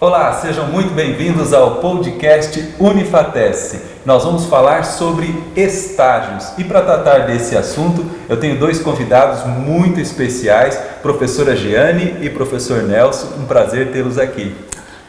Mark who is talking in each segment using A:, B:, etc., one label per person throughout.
A: Olá, sejam muito bem-vindos ao podcast Unifatesc. Nós vamos falar sobre estágios e para tratar desse assunto eu tenho dois convidados muito especiais, professora Jeane e professor Nelson, um prazer tê-los aqui.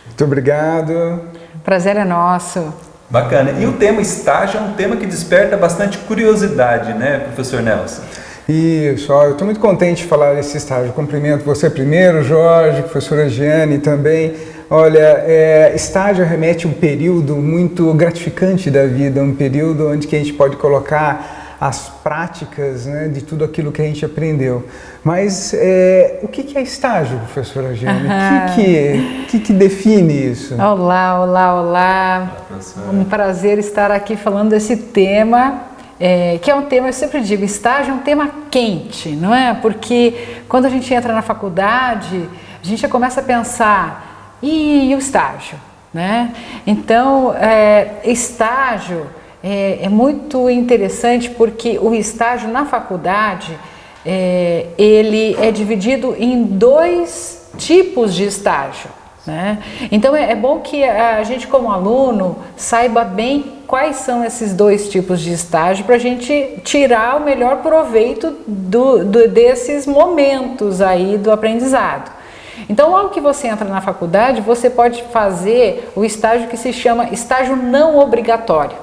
B: Muito obrigado.
C: Prazer é nosso.
A: Bacana. E o tema estágio é um tema que desperta bastante curiosidade, né, professor Nelson?
B: Isso, eu estou muito contente de falar desse estágio. Cumprimento você primeiro, Jorge, professora Jeane também. Olha, estágio remete a um período muito gratificante da vida, um período onde que a gente pode colocar as práticas, né, de tudo aquilo que a gente aprendeu. Mas o que é estágio, professora Jeane? O que define isso?
C: Olá, olá, olá. Um prazer estar aqui falando desse tema. Que é um tema, eu sempre digo, estágio é um tema quente, não é? Porque quando a gente entra na faculdade, a gente já começa a pensar, e o estágio, né? Então, estágio é muito interessante porque o estágio na faculdade, ele é dividido em dois tipos de estágio, né? Então, é bom que a gente como aluno saiba bem quais são esses dois tipos de estágio para a gente tirar o melhor proveito desses momentos aí do aprendizado. Então, logo que você entra na faculdade, você pode fazer o estágio que se chama estágio não obrigatório.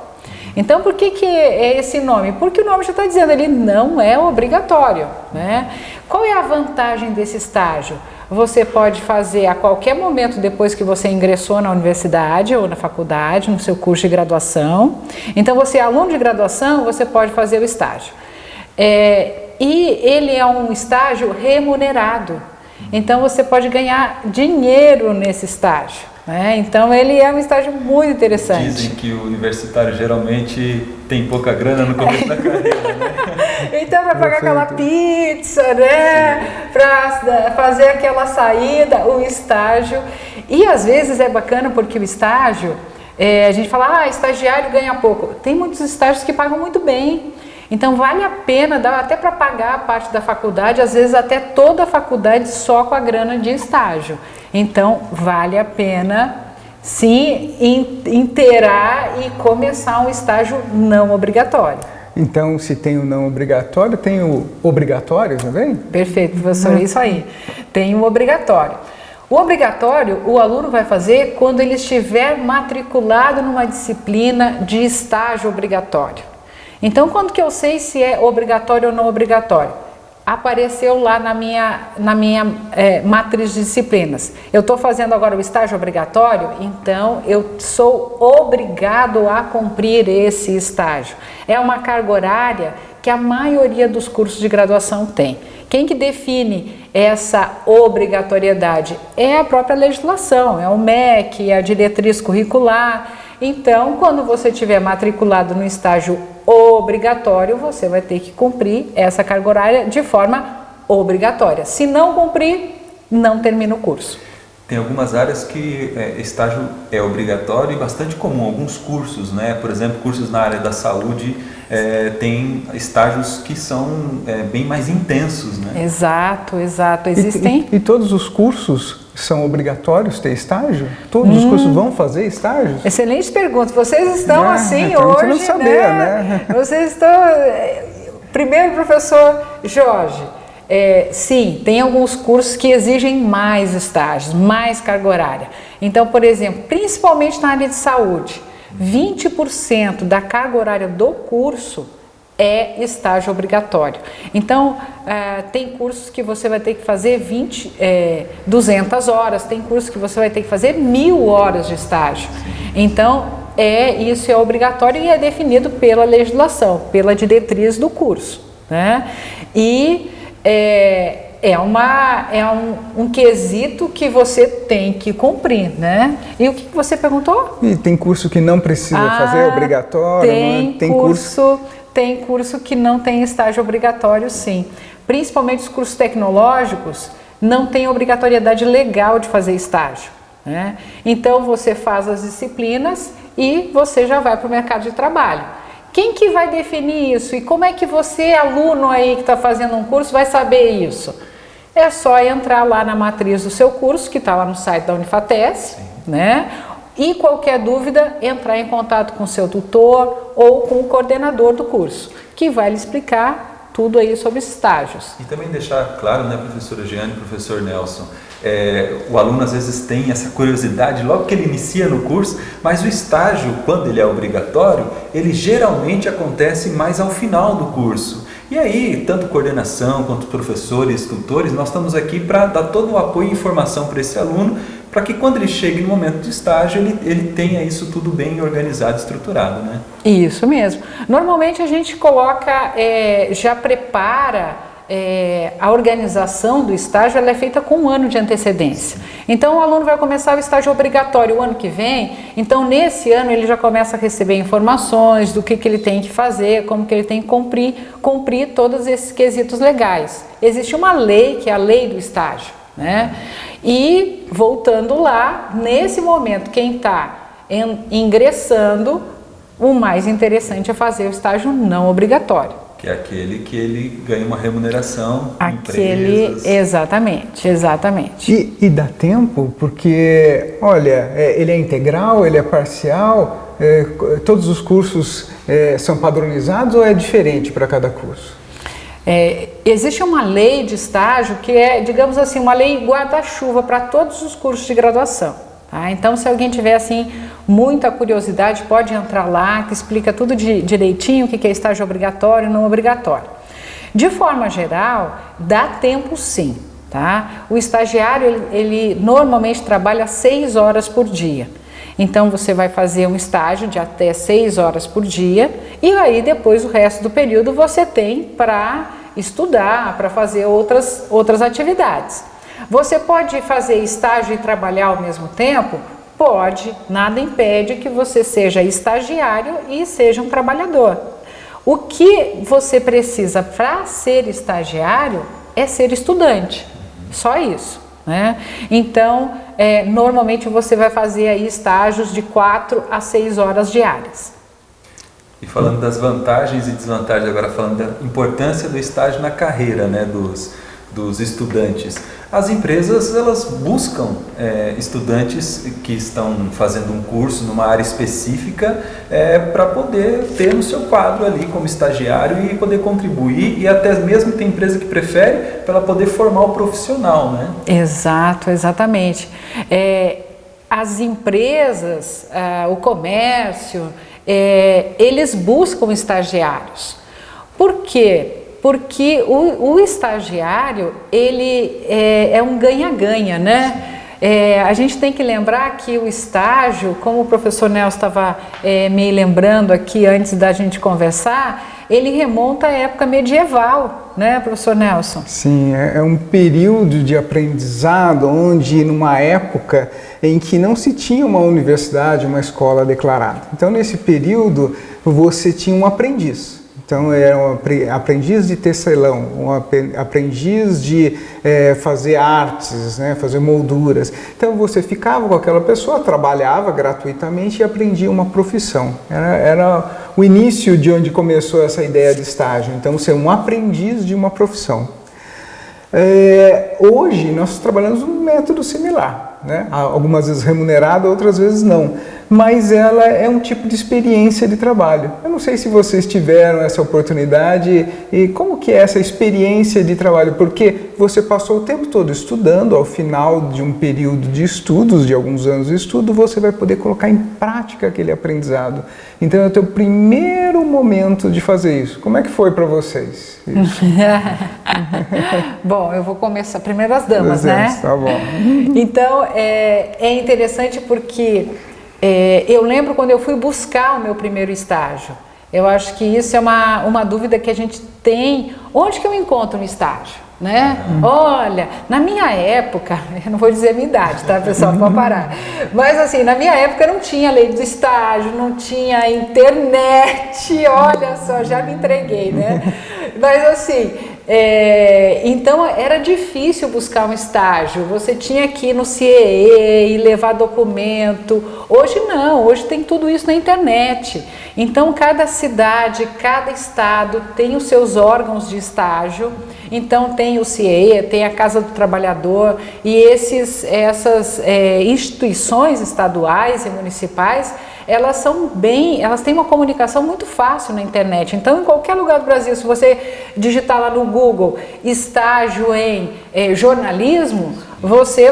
C: Então, por que é esse nome? Porque o nome já está dizendo, ele não é obrigatório, né? Qual é a vantagem desse estágio? Você pode fazer a qualquer momento depois que você ingressou na universidade ou na faculdade, no seu curso de graduação. Então, você é aluno de graduação, você pode fazer o estágio. E ele é um estágio remunerado. Então, você pode ganhar dinheiro nesse estágio, né? Então, ele é um estágio muito interessante.
A: Dizem que o universitário geralmente tem pouca grana no começo da carreira, né?
C: Então, para pagar aquela pizza, né? Para fazer aquela saída, o estágio. E às vezes é bacana porque o estágio, a gente fala, estagiário ganha pouco. Tem muitos estágios que pagam muito bem. Então vale a pena, dá até para pagar a parte da faculdade, às vezes até toda a faculdade só com a grana de estágio. Então vale a pena se inteirar e começar um estágio não obrigatório.
B: Então, se tem o não obrigatório, tem o obrigatório também?
C: Perfeito, professor, é isso aí. Tem o obrigatório. O obrigatório, o aluno vai fazer quando ele estiver matriculado numa disciplina de estágio obrigatório. Então, quando que eu sei se é obrigatório ou não obrigatório? Apareceu lá na minha matriz de disciplinas. Eu estou fazendo agora o estágio obrigatório, então eu sou obrigado a cumprir esse estágio. É uma carga horária que a maioria dos cursos de graduação tem. Quem que define essa obrigatoriedade? É a própria legislação, é o MEC, é a diretriz curricular. Então, quando você estiver matriculado no estágio obrigatório, você vai ter que cumprir essa carga horária de forma obrigatória. Se não cumprir, não termina o curso.
A: Tem algumas áreas que estágio é obrigatório e bastante comum, alguns cursos, né? Por exemplo, cursos na área da saúde tem estágios que são bem mais intensos, né?
C: Exato, exato. Existem...
B: E todos os cursos são obrigatórios ter estágio? Todos os cursos vão fazer estágios?
C: Excelente pergunta. Vocês estão assim
B: então
C: hoje,
B: não saber, né?
C: Vocês estão... Primeiro, professor Jorge, sim, tem alguns cursos que exigem mais estágios, mais carga horária. Então, por exemplo, principalmente na área de saúde, 20% da carga horária do curso é estágio obrigatório. Então, tem cursos que você vai ter que fazer 200 horas, tem cursos que você vai ter que fazer 1000 horas de estágio. Então, isso é obrigatório e é definido pela legislação, pela diretriz do curso, né? E um quesito que você tem que cumprir, né? E o que você perguntou?
B: E tem curso que não precisa fazer, é obrigatório?
C: Tem curso que não tem estágio obrigatório, sim. Principalmente os cursos tecnológicos não tem obrigatoriedade legal de fazer estágio, né? Então você faz as disciplinas e você já vai para o mercado de trabalho. Quem que vai definir isso? E como é que você, aluno aí que está fazendo um curso, vai saber isso? É só entrar lá na matriz do seu curso, que está lá no site da Unifatesc, né? E qualquer dúvida, entrar em contato com o seu tutor ou com o coordenador do curso, que vai lhe explicar tudo aí sobre estágios.
A: E também deixar claro, né, professora Jeane e professor Nelson, o aluno às vezes tem essa curiosidade logo que ele inicia no curso, mas o estágio, quando ele é obrigatório, ele geralmente acontece mais ao final do curso. E aí, tanto coordenação quanto professores, tutores, nós estamos aqui para dar todo o apoio e informação para esse aluno, para que quando ele chegue no momento de estágio, ele tenha isso tudo bem organizado, estruturado, né?
C: Isso mesmo. Normalmente a gente coloca, já prepara, a organização do estágio, ela é feita com 1 ano de antecedência. Então o aluno vai começar o estágio obrigatório o ano que vem, então nesse ano ele já começa a receber informações do que ele tem que fazer, como que ele tem que cumprir todos esses quesitos legais. Existe uma lei, que é a lei do estágio, né? E voltando lá, nesse momento quem está ingressando, o mais interessante é fazer o estágio não obrigatório.
A: Que é aquele que ele ganha uma remuneração,
C: empresas. Exatamente.
B: E dá tempo? Porque, olha, ele é integral, ele é parcial, todos os cursos são padronizados ou é diferente para cada curso?
C: Existe uma lei de estágio que é, digamos assim, uma lei guarda-chuva para todos os cursos de graduação. Tá? Então, se alguém tiver assim muita curiosidade, pode entrar lá, que explica tudo direitinho, o que é estágio obrigatório e não obrigatório. De forma geral, dá tempo sim. Tá? O estagiário, ele normalmente trabalha 6 horas por dia. Então, você vai fazer um estágio de até 6 horas por dia e aí depois o resto do período você tem para estudar, para fazer outras atividades. Você pode fazer estágio e trabalhar ao mesmo tempo? Pode, nada impede que você seja estagiário e seja um trabalhador. O que você precisa para ser estagiário é ser estudante, só isso, né? Então, normalmente você vai fazer aí estágios de 4 a 6 horas diárias.
A: E falando das vantagens e desvantagens, agora falando da importância do estágio na carreira, né, dos estudantes. As empresas, elas buscam estudantes que estão fazendo um curso numa área específica para poder ter no seu quadro ali como estagiário e poder contribuir, e até mesmo tem empresa que prefere para ela poder formar o profissional, né?
C: Exatamente. As empresas, o comércio, eles buscam estagiários. Por quê? Porque o estagiário, ele é um ganha-ganha, né? A gente tem que lembrar que o estágio, como o professor Nelson estava me lembrando aqui antes da gente conversar, ele remonta à época medieval, né, professor Nelson?
B: Sim, é um período de aprendizado onde, numa época em que não se tinha uma universidade, uma escola declarada. Então, nesse período, você tinha um aprendiz. Então, era um aprendiz de tecelão, um aprendiz de fazer artes, né, fazer molduras. Então, você ficava com aquela pessoa, trabalhava gratuitamente e aprendia uma profissão. Era o início de onde começou essa ideia de estágio. Então, ser um aprendiz de uma profissão. Hoje, nós trabalhamos um método similar, né? Algumas vezes remunerado, outras vezes não. Mas ela é um tipo de experiência de trabalho. Eu não sei se vocês tiveram essa oportunidade e como que é essa experiência de trabalho, porque você passou o tempo todo estudando, ao final de um período de estudos, de alguns anos de estudo, você vai poder colocar em prática aquele aprendizado. Então é o teu primeiro momento de fazer isso. Como é que foi para vocês?
C: Bom, eu vou começar primeiro as damas, né?
B: Tá bom.
C: Então, é interessante porque eu lembro quando eu fui buscar o meu primeiro estágio. Eu acho que isso é uma dúvida que a gente tem. Onde que eu encontro um estágio? Né? Olha, na minha época, eu não vou dizer a minha idade, tá, pessoal, pode parar, mas assim, na minha época não tinha lei do estágio, não tinha internet, olha só, já me entreguei, né? Mas assim, Então era difícil buscar um estágio, você tinha que ir no CIEE e levar documento. Hoje não, hoje tem tudo isso na internet. Então cada cidade, cada estado tem os seus órgãos de estágio. Então tem o CIEE, tem a Casa do Trabalhador e essas instituições estaduais e municipais, elas têm uma comunicação muito fácil na internet. Então, em qualquer lugar do Brasil, se você digitar lá no Google estágio em jornalismo, você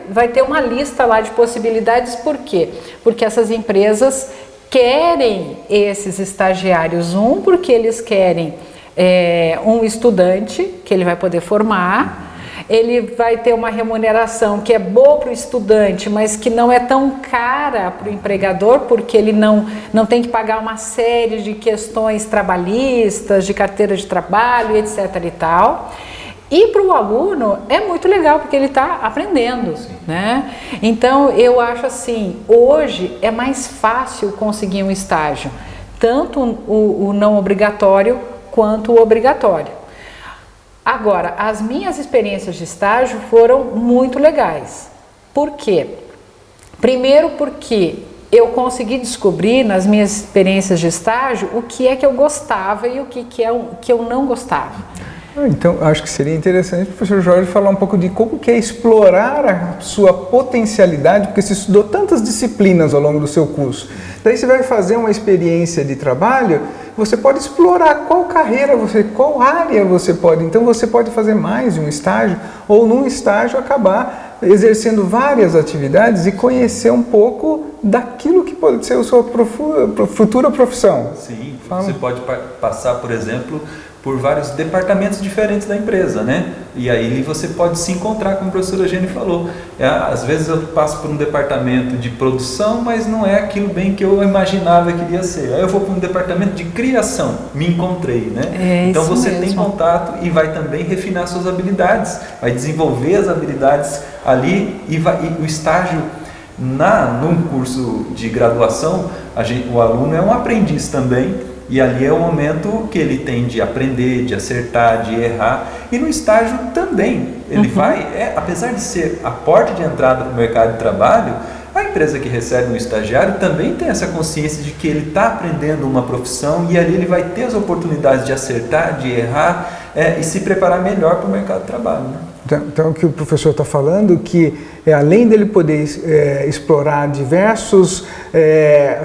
C: vai ter uma lista lá de possibilidades. Por quê? Porque essas empresas querem esses estagiários, porque eles querem um estudante que ele vai poder formar. Ele vai ter uma remuneração que é boa para o estudante, mas que não é tão cara para o empregador, porque ele não tem que pagar uma série de questões trabalhistas, de carteira de trabalho, etc. e tal. E para o aluno é muito legal, porque ele está aprendendo, né? Então eu acho assim, hoje é mais fácil conseguir um estágio, tanto o não obrigatório quanto o obrigatório. Agora, as minhas experiências de estágio foram muito legais. Por quê? Primeiro porque eu consegui descobrir nas minhas experiências de estágio o que é que eu gostava e o que eu não gostava.
B: Então, acho que seria interessante o professor Jorge falar um pouco de como que é explorar a sua potencialidade, porque você estudou tantas disciplinas ao longo do seu curso. Daí você vai fazer uma experiência de trabalho, você pode explorar qual carreira qual área você pode. Então você pode fazer mais de um estágio, ou num estágio acabar exercendo várias atividades e conhecer um pouco daquilo que pode ser a sua futura profissão.
A: Sim, você pode passar, por exemplo, por vários departamentos diferentes da empresa, né? E aí você pode se encontrar, como a professora Jenny falou. Às vezes eu passo por um departamento de produção, mas não é aquilo bem que eu imaginava que iria ser. Aí eu vou para um departamento de criação, me encontrei, né? Então você tem contato e vai também refinar suas habilidades, vai desenvolver as habilidades ali e o estágio num curso de graduação, o aluno é um aprendiz também. E ali é o momento que ele tem de aprender, de acertar, de errar. E no estágio também. Ele apesar de ser a porta de entrada para o mercado de trabalho, a empresa que recebe um estagiário também tem essa consciência de que ele está aprendendo uma profissão e ali ele vai ter as oportunidades de acertar, de errar e se preparar melhor para o mercado de trabalho, né?
B: Então, o que o professor está falando, que além dele poder explorar diversas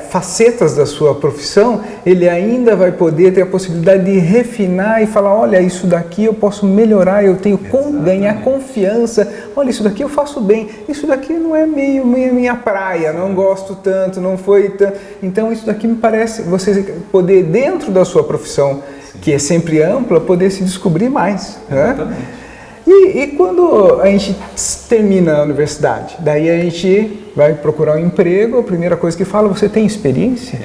B: facetas da sua profissão, ele ainda vai poder ter a possibilidade de refinar e falar, olha, isso daqui eu posso melhorar, eu tenho ganhar confiança, olha, isso daqui eu faço bem, isso daqui não é meio minha praia, não gosto tanto, não foi tanto. Então, isso daqui me parece, você poder, dentro da sua profissão, que é sempre ampla, poder se descobrir mais.
A: Exatamente.
B: Né? E quando a gente termina a universidade, daí a gente vai procurar um emprego, a primeira coisa que fala, você tem experiência?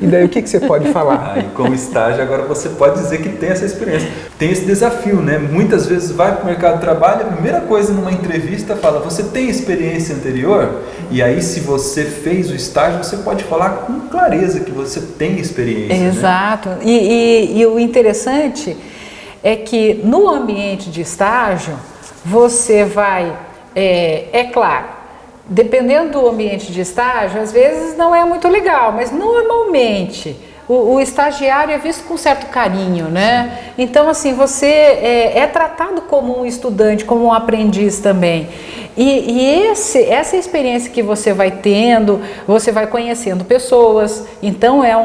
B: E daí o que você pode falar?
A: Aí como estágio agora você pode dizer que tem essa experiência. Tem esse desafio, né? Muitas vezes vai para o mercado de trabalho, a primeira coisa numa entrevista fala, você tem experiência anterior? E aí se você fez o estágio, você pode falar com clareza que você tem experiência.
C: Exato. Né? E o interessante é que no ambiente de estágio, você vai, claro, dependendo do ambiente de estágio, às vezes não é muito legal, mas normalmente o estagiário é visto com certo carinho, né? Então, assim, você é tratado como um estudante, como um aprendiz também. E essa experiência que você vai tendo, você vai conhecendo pessoas, então é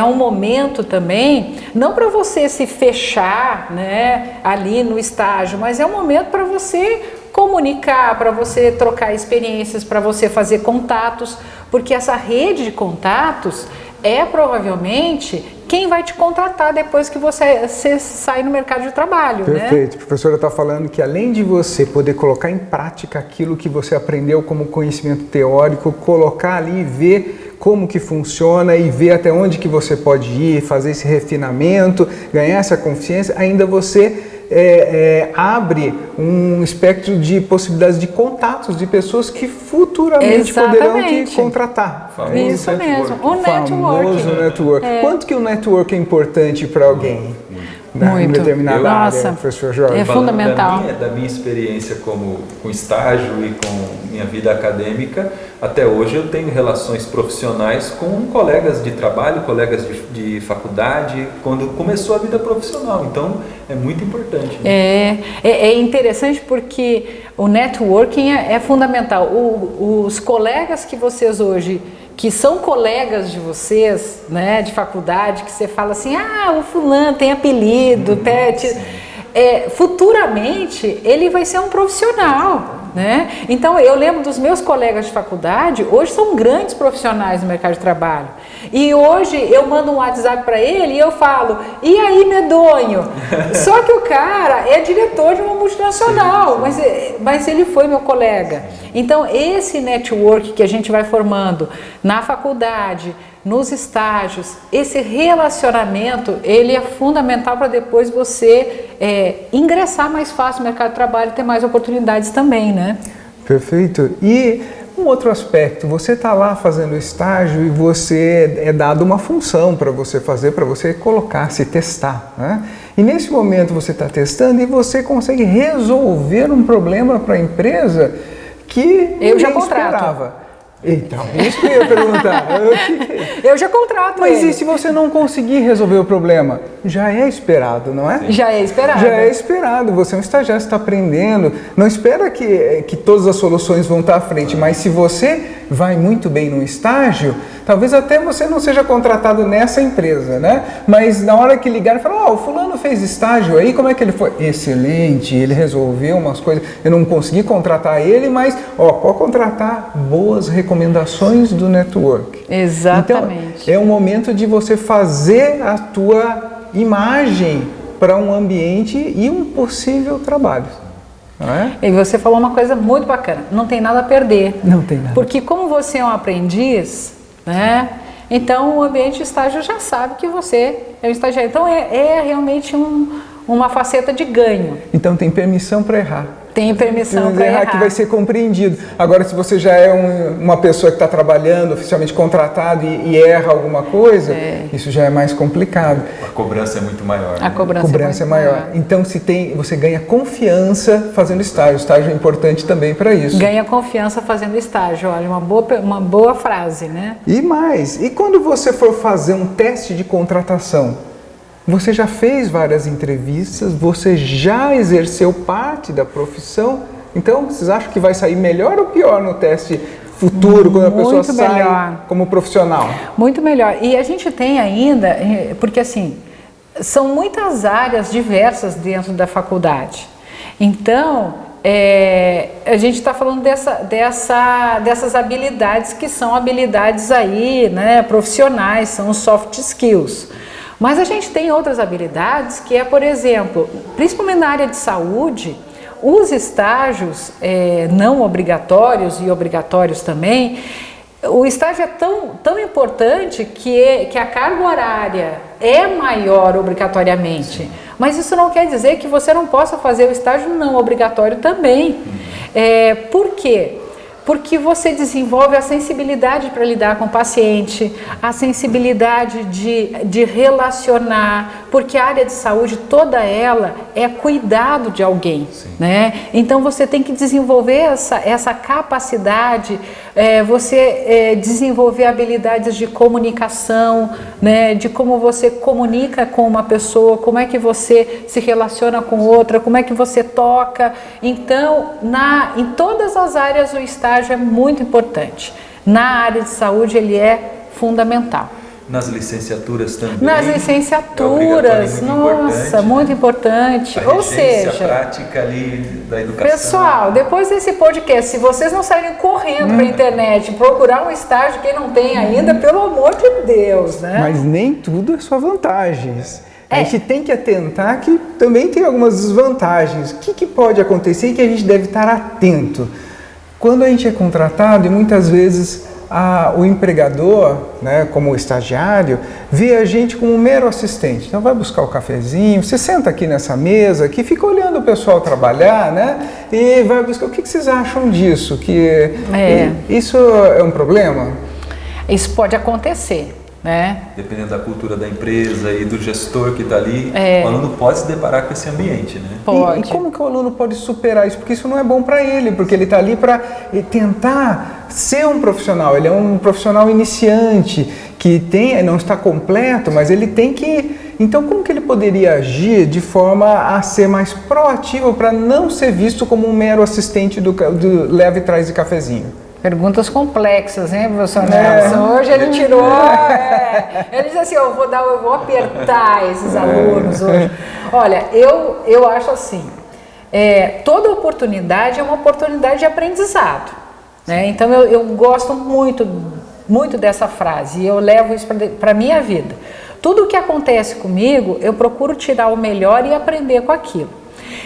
C: um momento também, não para você se fechar, né, ali no estágio, mas é um momento para você comunicar, para você trocar experiências, para você fazer contatos, porque essa rede de contatos é provavelmente quem vai te contratar depois que você sair no mercado de trabalho.
B: Perfeito.
C: Né?
B: A professora está falando que além de você poder colocar em prática aquilo que você aprendeu como conhecimento teórico, colocar ali e ver como que funciona e ver até onde que você pode ir, fazer esse refinamento, ganhar essa confiança, ainda você abre um espectro de possibilidades de contatos de pessoas que futuramente poderão te contratar.
C: Isso mesmo, o
B: famoso network. Quanto que o network é importante para alguém? em determinada área, professor Jorge?
C: É fundamental.
A: Da minha experiência com estágio e com minha vida acadêmica, até hoje eu tenho relações profissionais com colegas de trabalho, colegas de faculdade, quando começou a vida profissional. Então, é muito importante. Né?
C: É interessante porque o networking é fundamental. Os colegas que vocês hoje, que são colegas de vocês, né, de faculdade, que você fala assim, o fulano tem apelido, pet, futuramente ele vai ser um profissional. Né? Então eu lembro dos meus colegas de faculdade, hoje são grandes profissionais no mercado de trabalho, e hoje eu mando um WhatsApp para ele e eu falo, e aí medonho? Só que o cara é diretor de uma multinacional, mas ele foi meu colega. Então esse network que a gente vai formando na faculdade, nos estágios, esse relacionamento, ele é fundamental para depois você ingressar mais fácil no mercado de trabalho e ter mais oportunidades também, né?
B: Perfeito. E um outro aspecto, você está lá fazendo estágio e você é dado uma função para você fazer, para você colocar, se testar, né? E nesse momento você está testando e você consegue resolver um problema para a empresa que
C: eu já
B: esperava. Então, isso que eu ia perguntar.
C: Eu já contrato
B: Mas
C: ele.
B: e se você não conseguir resolver o problema? Já é esperado, não é?
C: Já é esperado.
B: Já é esperado. Você é um estagiário, está aprendendo. Não espera que todas as soluções vão estar à frente, mas se você vai muito bem no estágio, talvez até você não seja contratado nessa empresa, né? Mas na hora que ligaram, falaram, o fulano fez estágio aí, como é que ele foi? Excelente, ele resolveu umas coisas, eu não consegui contratar ele, mas pode contratar boas recomendações do network.
C: Exatamente.
B: Então, é um momento de você fazer a tua imagem para um ambiente e um possível trabalho. Não é?
C: E você falou uma coisa muito bacana, não tem nada a perder.
B: Não tem nada.
C: Porque como você é um aprendiz, né? Então o ambiente de estágio já sabe que você é um estagiário. Então é realmente uma faceta de ganho.
B: Então tem permissão para errar.
C: Tem permissão para errar.
B: Que vai ser compreendido. Agora, se você já é uma pessoa que está trabalhando, oficialmente contratado e erra alguma coisa, isso já é mais complicado.
A: A cobrança é muito maior.
C: A cobrança é maior.
B: Então, você ganha confiança fazendo estágio. O estágio é importante também para isso.
C: Ganha confiança fazendo estágio. Olha, uma boa frase, né?
B: E mais, e quando você for fazer um teste de contratação? Você já fez várias entrevistas, você já exerceu parte da profissão, então vocês acham que vai sair melhor ou pior no teste futuro, quando a pessoa sai como profissional? Muito melhor.
C: E a gente tem ainda, porque assim, são muitas áreas diversas dentro da faculdade. Então, a gente está falando dessas habilidades que são habilidades aí, né, profissionais, são os soft skills. Mas a gente tem outras habilidades que por exemplo, principalmente na área de saúde, os estágios não obrigatórios e obrigatórios também, o estágio é tão importante que a carga horária é maior obrigatoriamente. Sim. Mas isso não quer dizer que você não possa fazer o estágio não obrigatório também. Por quê? Porque você desenvolve a sensibilidade para lidar com o paciente, a sensibilidade de relacionar, porque a área de saúde toda ela é cuidado de alguém, né? Então você tem que desenvolver essa capacidade, você desenvolver habilidades de comunicação, né? De como você comunica com uma pessoa, como é que você se relaciona com outra, como é que você toca. Então, em todas as áreas o estágio é muito importante. Na área de saúde ele é fundamental.
A: Nas licenciaturas também.
C: Nas licenciaturas, nossa, muito importante.
A: Ou seja, a prática ali da educação.
C: Pessoal, depois desse podcast, se vocês não saírem correndo para a internet, procurar um estágio, quem não tem ainda, pelo amor de Deus, né?
B: Mas nem tudo é só vantagens. A gente tem que atentar que também tem algumas desvantagens. O que pode acontecer e que a gente deve estar atento? Quando a gente é contratado, e muitas vezes o empregador, né, como o estagiário, vê a gente como um mero assistente. Então vai buscar o cafezinho, você senta aqui nessa mesa, aqui, fica olhando o pessoal trabalhar, né? E vai buscar. O que vocês acham disso? Isso é um problema?
C: Isso pode acontecer. né?
A: Dependendo da cultura da empresa e do gestor que está ali, o aluno pode se deparar com esse ambiente, né?
C: Pode.
B: E como que o aluno pode superar isso? Porque isso não é bom para ele, porque ele está ali para tentar ser um profissional. Ele é um profissional iniciante, que não está completo, mas ele tem que... Então, como que ele poderia agir de forma a ser mais proativo para não ser visto como um mero assistente do leva e traz de cafezinho?
C: Perguntas complexas, hein, professor Nelson? Hoje ele tirou... Ele disse assim, eu vou apertar esses alunos hoje. Olha, eu acho assim, toda oportunidade é uma oportunidade de aprendizado, né? Então, eu gosto muito dessa frase e eu levo isso para a minha vida. Tudo o que acontece comigo, eu procuro tirar o melhor e aprender com aquilo.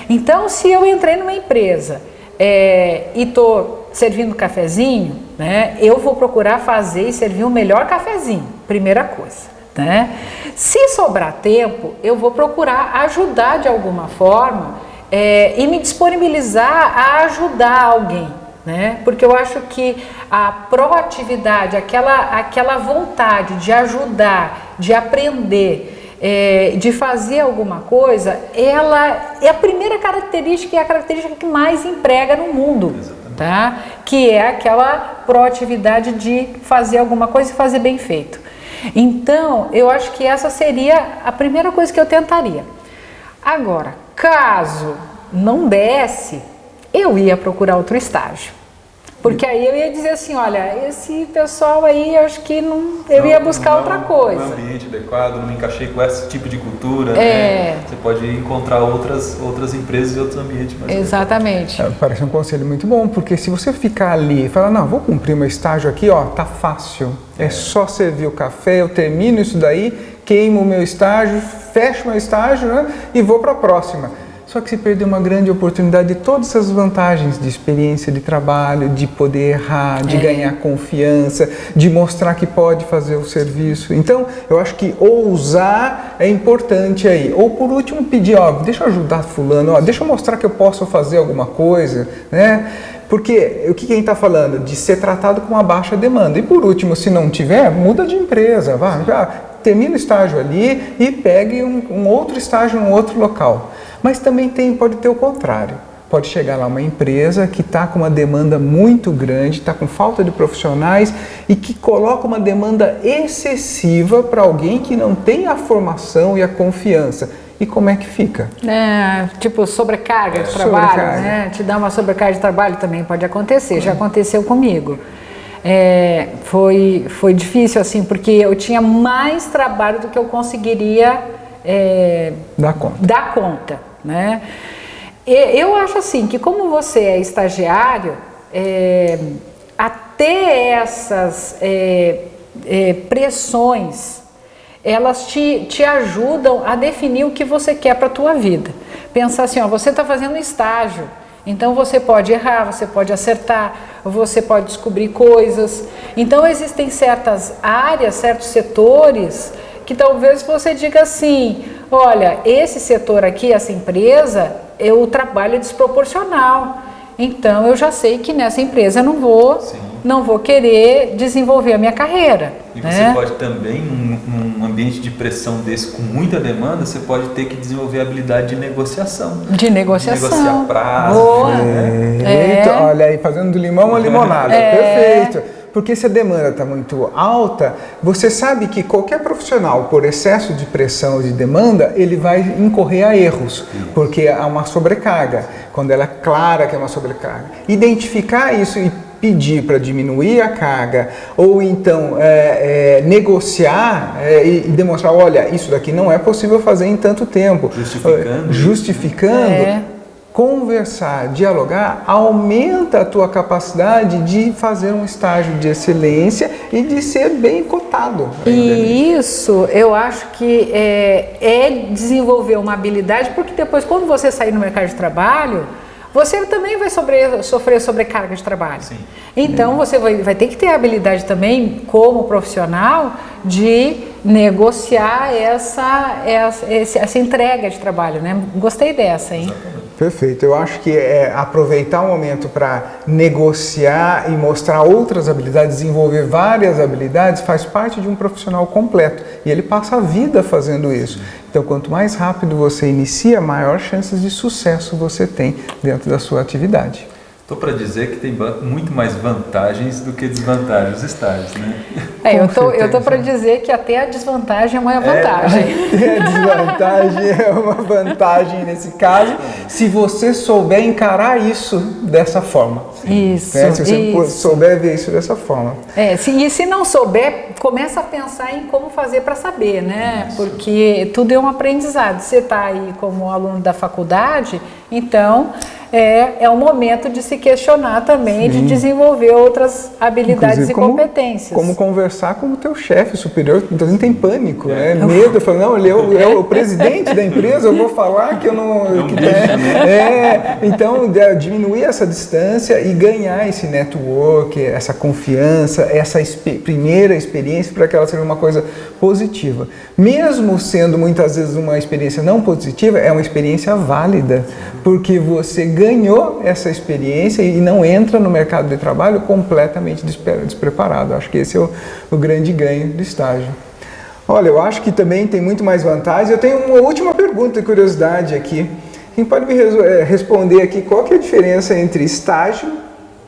C: Então, se eu entrei numa empresa e estou servindo cafezinho, né, eu vou procurar fazer e servir o melhor cafezinho, primeira coisa, né? Se sobrar tempo, eu vou procurar ajudar de alguma forma e me disponibilizar a ajudar alguém, né? Porque eu acho que a proatividade, aquela vontade de ajudar, de aprender, de fazer alguma coisa, ela é a primeira característica e a característica que mais emprega no mundo, tá? Que é aquela proatividade de fazer alguma coisa e fazer bem feito. Então, eu acho que essa seria a primeira coisa que eu tentaria. Agora, caso não desse, eu ia procurar outro estágio. Porque aí eu ia dizer assim, olha, esse pessoal aí, eu acho que eu ia buscar outra coisa.
A: No ambiente adequado, não me encaixei com esse tipo de cultura, né? Você pode encontrar outras empresas e outros ambientes mais
C: Exatamente.
B: Parece um conselho muito bom, porque se você ficar ali e falar, não, vou cumprir meu estágio aqui, ó, tá fácil. É só servir o café, eu termino isso daí, queimo o meu estágio, fecho meu estágio, né, e vou para a próxima. Só que você perdeu uma grande oportunidade de todas essas vantagens de experiência de trabalho, de poder errar, de ganhar confiança, de mostrar que pode fazer o serviço. Então, eu acho que ousar é importante aí. Ou, por último, pedir, ó, deixa eu ajudar fulano, ó, deixa eu mostrar que eu posso fazer alguma coisa, né? Porque o que a gente está falando? De ser tratado com uma baixa demanda. E, por último, se não tiver, muda de empresa, termina o estágio ali e pegue um outro estágio em um outro local. Mas também pode ter o contrário. Pode chegar lá uma empresa que está com uma demanda muito grande, está com falta de profissionais e que coloca uma demanda excessiva para alguém que não tem a formação e a confiança. E como é que fica?
C: Tipo sobrecarga de trabalho, né? Te dá uma sobrecarga de trabalho também pode acontecer, já aconteceu comigo. Foi difícil assim, porque eu tinha mais trabalho do que eu conseguiria dar conta, né? Eu acho assim que como você é estagiário, até essas pressões, elas te ajudam a definir o que você quer para a tua vida. Pensar assim, ó, você está fazendo estágio, então você pode errar, você pode acertar, você pode descobrir coisas. Então existem certas áreas, certos setores que talvez você diga assim, olha, esse setor aqui, essa empresa, o trabalho é desproporcional. Então eu já sei que nessa empresa eu não vou querer desenvolver a minha carreira.
A: E você pode também, num ambiente de pressão desse com muita demanda, você pode ter que desenvolver a habilidade de negociação. De negociar prazo.
C: Boa.
B: Olha aí, fazendo do limão uma limonada. Perfeito. Porque se a demanda está muito alta, você sabe que qualquer profissional, por excesso de pressão e de demanda, ele vai incorrer a erros, porque há uma sobrecarga, quando ela é clara que é uma sobrecarga. Identificar isso e pedir para diminuir a carga, ou então negociar e demonstrar, olha, isso daqui não é possível fazer em tanto tempo. Justificando. Conversar, dialogar, aumenta a tua capacidade de fazer um estágio de excelência e de ser bem cotado.
C: E isso eu acho que é desenvolver uma habilidade, porque depois quando você sair no mercado de trabalho, você também vai sofrer sobrecarga de trabalho. Sim. Então você vai ter que ter a habilidade também, como profissional, de negociar essa entrega de trabalho, né? Gostei dessa, hein?
A: Exatamente.
B: Perfeito. Eu acho que aproveitar o momento para negociar e mostrar outras habilidades, desenvolver várias habilidades, faz parte de um profissional completo. E ele passa a vida fazendo isso. Então, quanto mais rápido você inicia, maior chances de sucesso você tem dentro da sua atividade.
A: Estou para dizer que tem muito mais vantagens do que desvantagens os estágios, né?
C: Eu tô para dizer que até a desvantagem é uma vantagem.
B: A desvantagem é uma vantagem nesse caso, se você souber encarar isso dessa forma.
C: Isso.
B: Né? Se você souber ver isso dessa forma.
C: E se não souber, começa a pensar em como fazer para saber, né? Isso. Porque tudo é um aprendizado. Você está aí como aluno da faculdade, então é um momento de se questionar também, de desenvolver outras habilidades e competências.
B: Como conversar com o teu chefe superior, muitas vezes tem pânico, né? Medo, falando, não, ele é o presidente da empresa, eu vou falar que eu não... Então, diminuir essa distância e ganhar esse network, essa confiança, essa primeira experiência para que ela seja uma coisa positiva. Mesmo sendo muitas vezes uma experiência não positiva, é uma experiência válida, porque você ganhou essa experiência e não entra no mercado de trabalho completamente despreparado. Acho que esse é o grande ganho do estágio. Olha, eu acho que também tem muito mais vantagens. Eu tenho uma última pergunta de curiosidade aqui. Quem pode me responder aqui qual que é a diferença entre estágio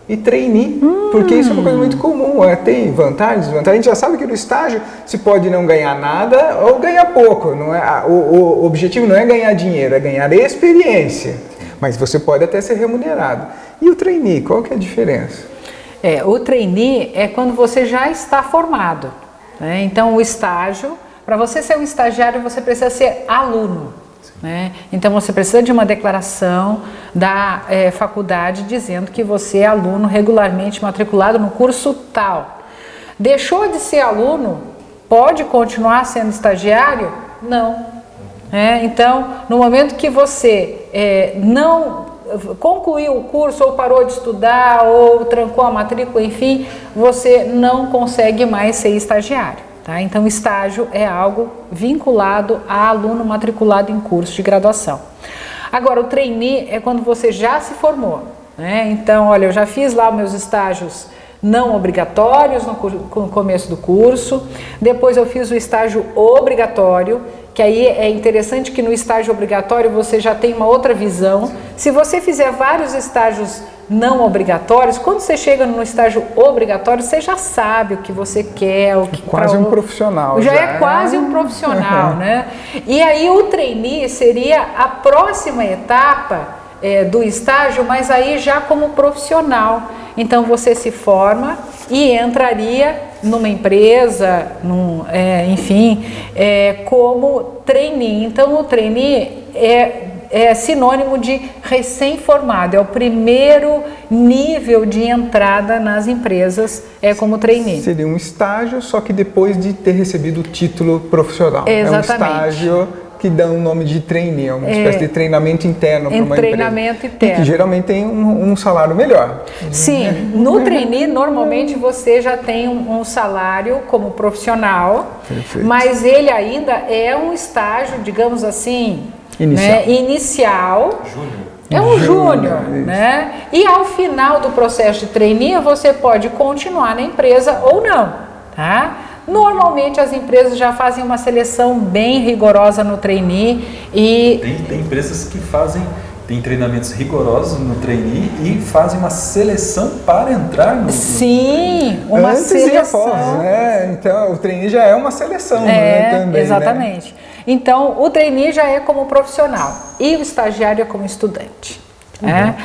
B: e trainee? Porque isso é uma coisa muito comum. Tem vantagens, desvantagens. A gente já sabe que no estágio se pode não ganhar nada ou ganhar pouco. Não é, o objetivo não é ganhar dinheiro, é ganhar experiência. Mas você pode até ser remunerado. E o trainee, qual que é a diferença?
C: O trainee é quando você já está formado, né? Então o estágio, para você ser um estagiário, você precisa ser aluno. Né? Então você precisa de uma declaração da faculdade dizendo que você é aluno regularmente matriculado no curso tal. Deixou de ser aluno, pode continuar sendo estagiário? Não. Então, no momento que você não concluiu o curso, ou parou de estudar, ou trancou a matrícula, enfim, você não consegue mais ser estagiário. Tá? Então, estágio é algo vinculado a aluno matriculado em curso de graduação. Agora, o trainee é quando você já se formou. Né? Então, olha, eu já fiz lá os meus estágios não obrigatórios no começo do curso, depois eu fiz o estágio obrigatório, que aí é interessante que no estágio obrigatório você já tem uma outra visão. Se você fizer vários estágios não obrigatórios, quando você chega no estágio obrigatório, você já sabe o que você quer.
B: Quase um profissional.
C: Já é quase um profissional, né? E aí o trainee seria a próxima etapa do estágio, mas aí já como profissional. Então você se forma e entraria numa empresa, como trainee. Então o trainee é sinônimo de recém-formado, é o primeiro nível de entrada nas empresas como trainee.
B: Seria um estágio, só que depois de ter recebido o título profissional.
C: Exatamente.
B: É um estágio que dá um nome de trainee, uma espécie de treinamento interno para uma
C: treinamento
B: empresa.
C: interno.
B: E que geralmente tem um salário melhor.
C: Sim, no trainee normalmente você já tem um salário como profissional, perfeito, mas ele ainda é um estágio, digamos assim, inicial.
A: Júnior.
C: É um júnior, né? E ao final do processo de trainee você pode continuar na empresa ou não, tá? Normalmente as empresas já fazem uma seleção bem rigorosa no trainee e...
A: Tem empresas que tem treinamentos rigorosos no trainee e fazem uma seleção para entrar no...
C: Sim, uma
B: antes
C: seleção.
B: E após, né? Então o trainee já é uma seleção, também.
C: Exatamente. Né? Então o trainee já é como profissional e o estagiário é como estudante.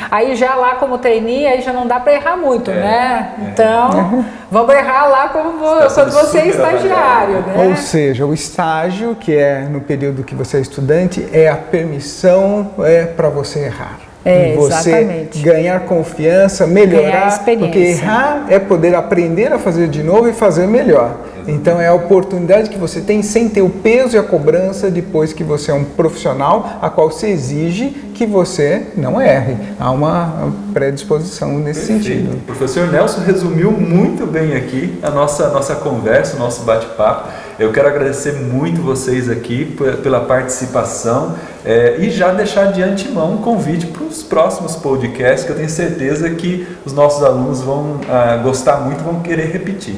C: Aí já lá como trainee, aí já não dá para errar muito, né? Então, vamos errar lá quando você é estagiário, né?
B: Ou seja, o estágio, que é no período que você é estudante, é a permissão para você errar. E você
C: exatamente.
B: Ganhar confiança, melhorar, porque errar é poder aprender a fazer de novo e fazer melhor. Então é a oportunidade que você tem sem ter o peso e a cobrança depois que você é um profissional, a qual se exige que você não erre. Há uma predisposição nesse sentido.
A: O professor Nelson resumiu muito bem aqui a nossa conversa, o nosso bate-papo. Eu quero agradecer muito vocês aqui pela participação e já deixar de antemão um convite para os próximos podcasts, que eu tenho certeza que os nossos alunos vão gostar muito, vão querer repetir.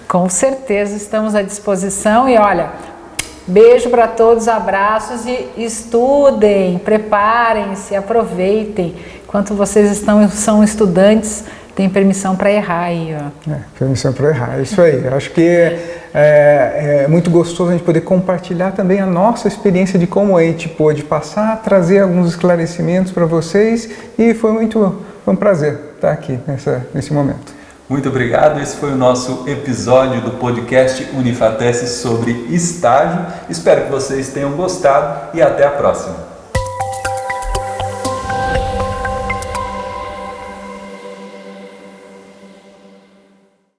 C: Com certeza estamos à disposição e olha, beijo para todos, abraços e estudem, preparem-se, aproveitem. Enquanto vocês são estudantes, tem permissão para errar aí. Ó.
B: Permissão para errar, é isso aí. Eu acho que é muito gostoso a gente poder compartilhar também a nossa experiência de como a gente pôde passar, trazer alguns esclarecimentos para vocês e foi um prazer estar aqui nesse momento.
A: Muito obrigado, esse foi o nosso episódio do podcast Unifatesc sobre estágio. Espero que vocês tenham gostado e até a próxima.